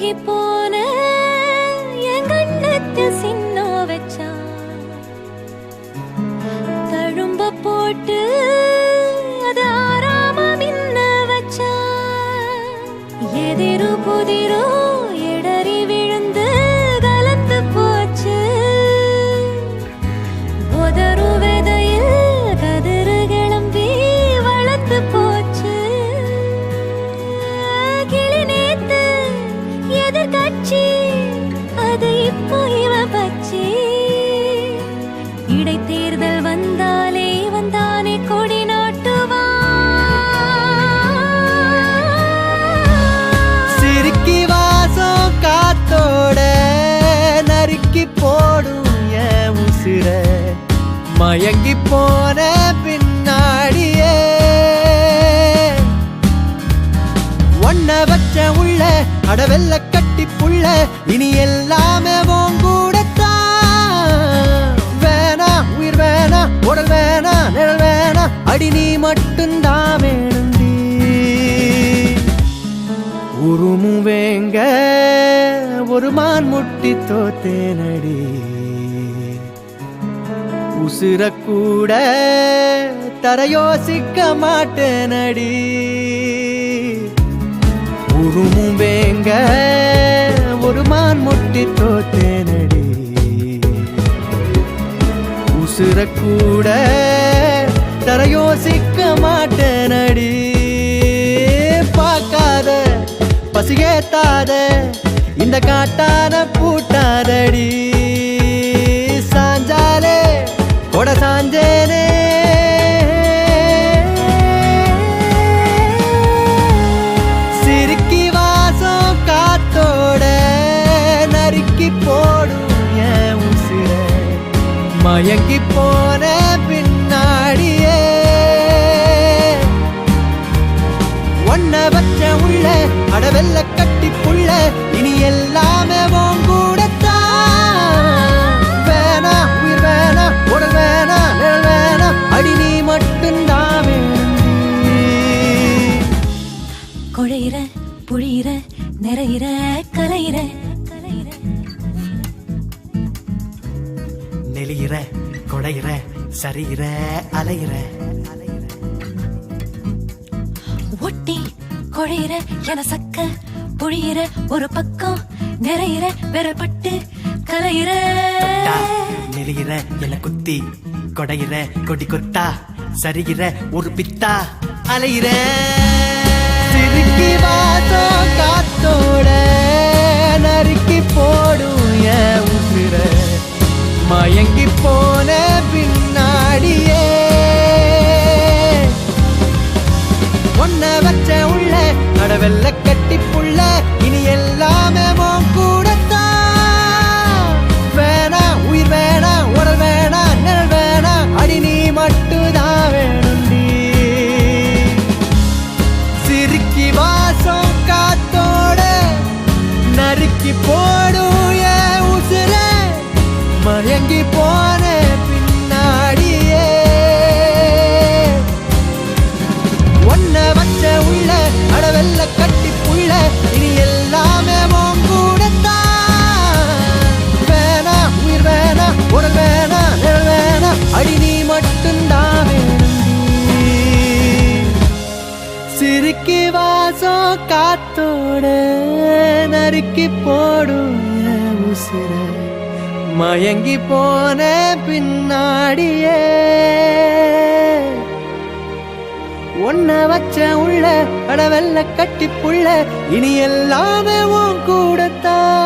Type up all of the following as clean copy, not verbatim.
மயங்கி போன என் கண்ணத்து சின்ன வச்சா தழும்ப போட்டு அது ஆறாம மின்ன வச்சா எதிரு புதிரோ இடறி விழுந்து கலந்து போச்சு உதறு விதையில் கதிரு கிளம்பி வளர்த்து போச்சு கிளி நேத்து எதிர்கட்சி அது இப்போ இவ பச்சி இடைத்தேர்தல் வந்தாலே வந்தானே கொடி நாட்டுவா சிரிக்கி வாசம் காத்தோட நறுக்கி போடும் என் உசிர மயங்கி போன பின்னாடியே ஒன்ன வச்ச உள்ள அடவெல்ல கட்டி புள்ள இனி எல்லாமே கூடத்தான் வேணா உயிர் வேணா உடல் வேணா நிழல் வேணா அடி நீ மட்டும்தான் வேணுண்டி உருமும் வேங்க ஒரு மான் முட்டி தோத்தேனடி உசுர கூட தர யோசிக்க மாட்டேனடி உருமும் வேங்க ஒரு மான் முட்டி தோத்தேனடி உசுர கூட தர யோசிக்க மாட்டேனடி பார்க்காத பசிகேத்தாத இந்த காட்டான பூட்டாதடி சாஞ்சாலே கொட சாஞ்சேனே சிரிக்கி வாசம் காத்தோட நறுக்கி போடும் என் உசிர மயங்கி போன பின்னாடியே ஒன்ன வச்ச உள்ள அடவெல்ல கட்டி புள்ள இனி எல்லாமே கூடத்தான் வேணா உயிர் வேணா உடல் வேணா நிழல் வேணா அடி நீ மட்டும்தான் வேணுண்டி குழையிற புழியிற நிறையிற கலையிற நெளியிற கொடையிற சரியிற அலையிற ஒட்டி குழையிற என சக்க புழியிற ஒரு பக்கம் நிறையிற விரல் பட்டு கலையிற நெளியிற என குத்தி கொடையிற கொடி கொத்தா சரிகிற ஒரு பித்தா அலையிற சிரிக்கி வாசம் காத்தோட நறுக்கி போடும் என் உசிர மயங்கி போன பின்னாடியே ஒன்ன வச்ச உள்ள அடவெல்ல கட்டி புள்ள இனி எல்லாமே கூடத்தான் வேணா உயிர் வேணா உடல் வேணா நிழல் வேணா அடி நீ மட்டும்தான் வேணுண்டி சிரிக்கி வாசம் காத்தோட நறுக்கி போடும் என் உசிர மயங்கி போன பின்னாடியே ஒன்ன வச்ச உள்ள அடவெல்ல கட்டி புள்ள இனி எல்லாமே கூடத்தான் வேணா உயிர் வேணா உடல் வேணா நிழல் வேணா அடி நீ மட்டும்தான் வேணுண்டி சிரிக்கி வாசம் காத்தோட நறுக்கி போடும் என் உசிர மயங்கி போன பின்னாடியே ஒன்ன வச்ச உள்ள அடவெல்ல கட்டி புள்ள இனி எல்லாமே கூடத்தான்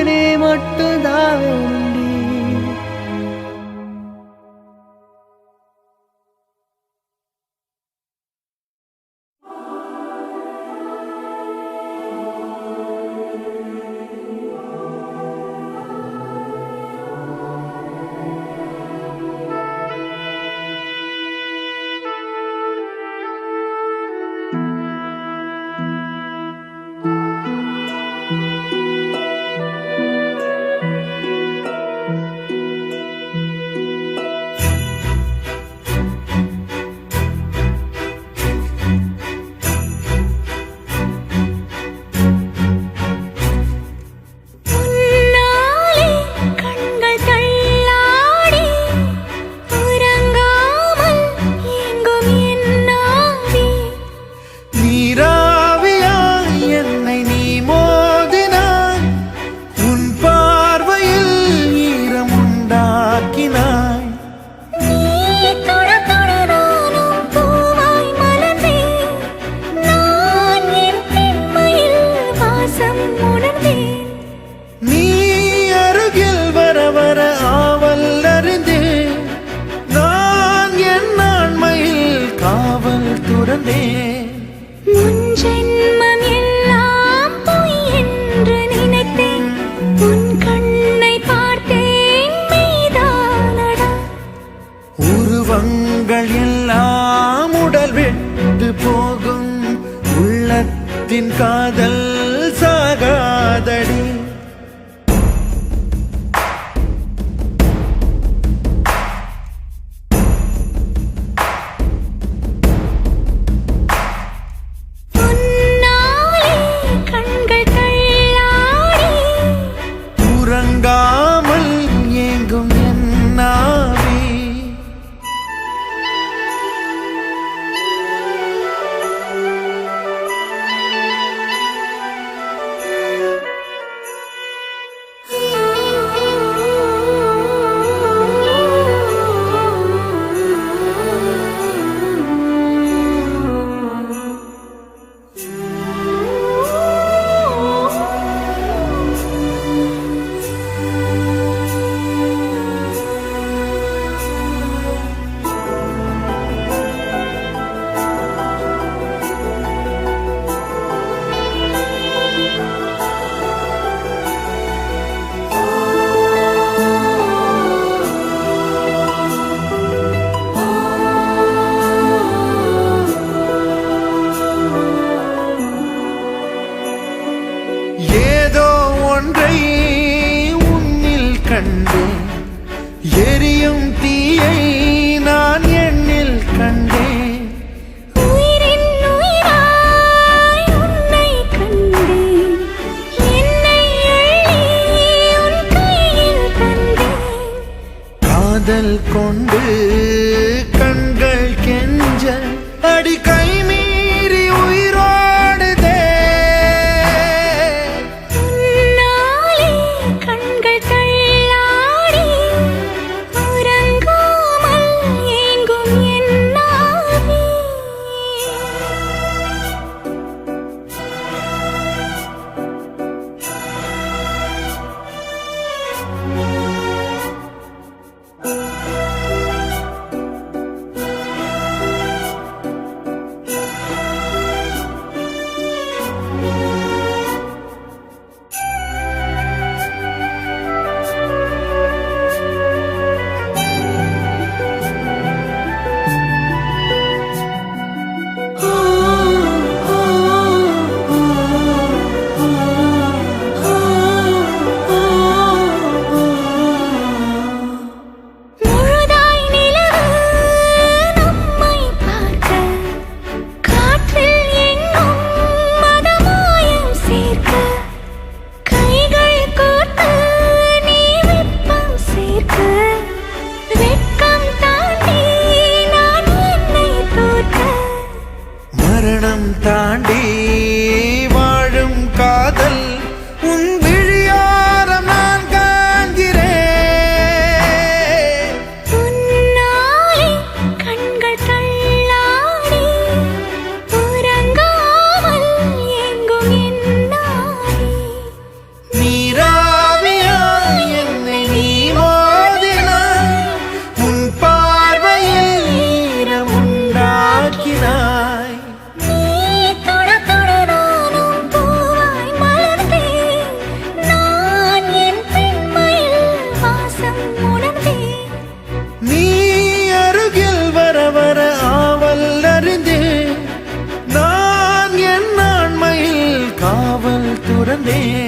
நீ மட்டும்தான் வேணுண்டி உண்டாக்கினாய். நீ அருகில் வர வர ஆவல் அறிந்தேன். நான் என் ஆண்மையில் காவல் துறந்தேன். முன்ஜென்மம் எல்லாம் பொய் என்று நினைத்தேன். உன் கண்ணை பார்த்தேன் மெய்தானடா. உருவங்கள் எல்லாம் உடல் விட்டு போகும். உள்ளத்தின் காதல் சாகாதடி. உறங்காமல் ஏங்கும் என்னாவே. ஏதோ ஒன்றை உன்னில் கண்டேன். எரியும் தீயை நான் எண்ணில் கண்டேன். உயிரின் உயிராய் உன்னை கண்டேன். என்னை அள்ளி உன் கையில் தந்தேன். காதல் கொண்டு கண்கள் கெஞ்ச அடி கை மீறி உயிரோடுதே. உன்னாலே கண்கள் தள்ளாடி உறங்காமல் ஏங்கும் என் நாவே. முழுதாய் நிலவு நம்மை பார்க்க காற்றில் எங்கும் மதமாயம் சேர்க்க கைகள் கோர்த்து நீ வெப்பம் சேர்க்க வெட்கம் தாண்டி நான் என்னை தோற்க மரணம் தாண்டி வாழும் காதல் உன் விழியாரம் நான் காண்கிறேன். உன்னாலே கண்கள் தள்ளாடி உறங்காமல் ஏங்கும் என் நாவே. நீராவியாய் என்னை நீ மோதினாய். உன் பார்வையில் ஈரம் உண்டாக்கினாய். நீ தொட தொட நானும் பூவாய் மலர்ந்தேன். நான் என் பெண்மையில் வாசம் உணர்ந்தேன். நீ அருகில் வர வர ஆவல் அறிந்தேன். நான் என் ஆண்மையில் காவல் துறந்தேன்.